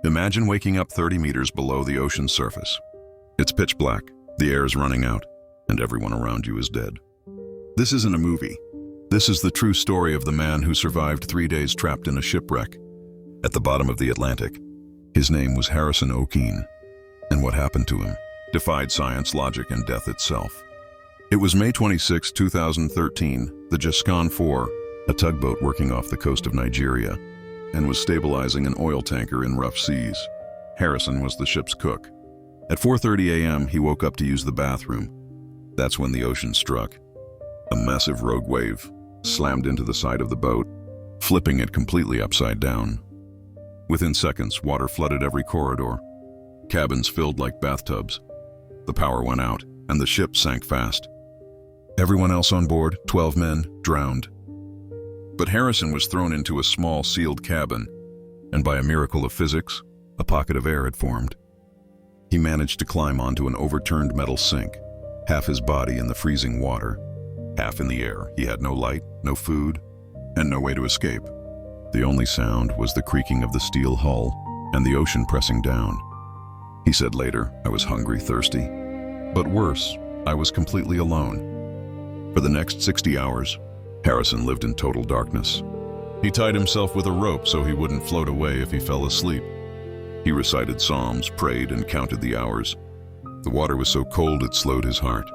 Imagine waking up 30 meters below the ocean's surface. It's pitch black, the air is running out, and everyone around you is dead. This isn't a movie. This is the true story of the man who survived 3 days trapped in a shipwreck at the bottom of the Atlantic. His name was Harrison Okene, and what happened to him defied science, logic, and death itself. It was May 26, 2013, the Jascon 4, a tugboat working off the coast of Nigeria, and was stabilizing an oil tanker in rough seas. Harrison was the ship's cook. At 4:30 a.m., he woke up to use the bathroom. That's when the ocean struck. A massive rogue wave slammed into the side of the boat, flipping it completely upside down. Within seconds, water flooded every corridor. Cabins filled like bathtubs. The power went out, and the ship sank fast. Everyone else on board, 12 men, drowned. But Harrison was thrown into a small sealed cabin, and by a miracle of physics, a pocket of air had formed. He managed to climb onto an overturned metal sink, half his body in the freezing water, half in the air. He had no light, no food, and no way to escape. The only sound was the creaking of the steel hull and the ocean pressing down. He said later, "I was hungry, thirsty, but worse, I was completely alone." For the next 60 hours, Harrison lived in total darkness. He tied himself with a rope so he wouldn't float away if he fell asleep. He recited psalms, prayed, and counted the hours. The water was so cold it slowed his heart.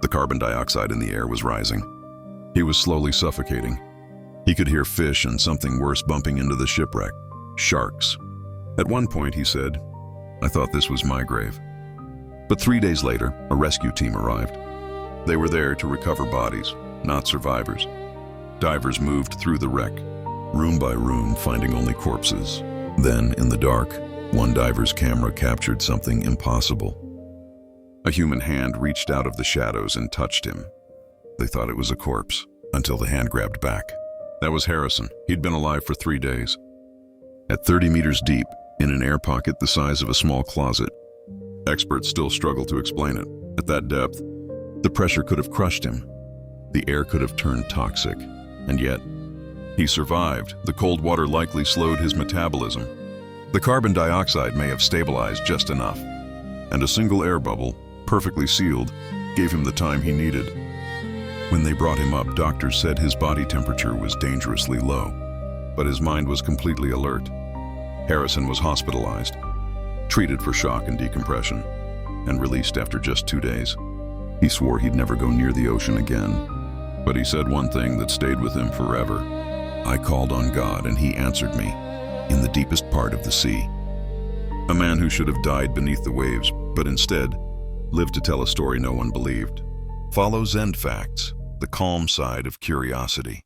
The carbon dioxide in the air was rising. He was slowly suffocating. He could hear fish and something worse bumping into the shipwreck, sharks. At one point, he said, "I thought this was my grave." But 3 days later, a rescue team arrived. They were there to recover bodies, not survivors. Divers moved through the wreck, room by room, finding only corpses. Then, in the dark, one diver's camera captured something impossible. A human hand reached out of the shadows and touched him. They thought it was a corpse, until the hand grabbed back. That was Harrison. He'd been alive for 3 days. At 30 meters deep, in an air pocket the size of a small closet. Experts still struggle to explain it. At that depth, the pressure could have crushed him. The air could have turned toxic. And yet, he survived. The cold water likely slowed his metabolism. The carbon dioxide may have stabilized just enough. And a single air bubble, perfectly sealed, gave him the time he needed. When they brought him up, doctors said his body temperature was dangerously low, but his mind was completely alert. Harrison was hospitalized, treated for shock and decompression, and released after just 2 days. He swore he'd never go near the ocean again, but he said one thing that stayed with him forever. "I called on God and he answered me in the deepest part of the sea." A man who should have died beneath the waves, but instead lived to tell a story no one believed. Follow Zen Facts, the calm side of curiosity.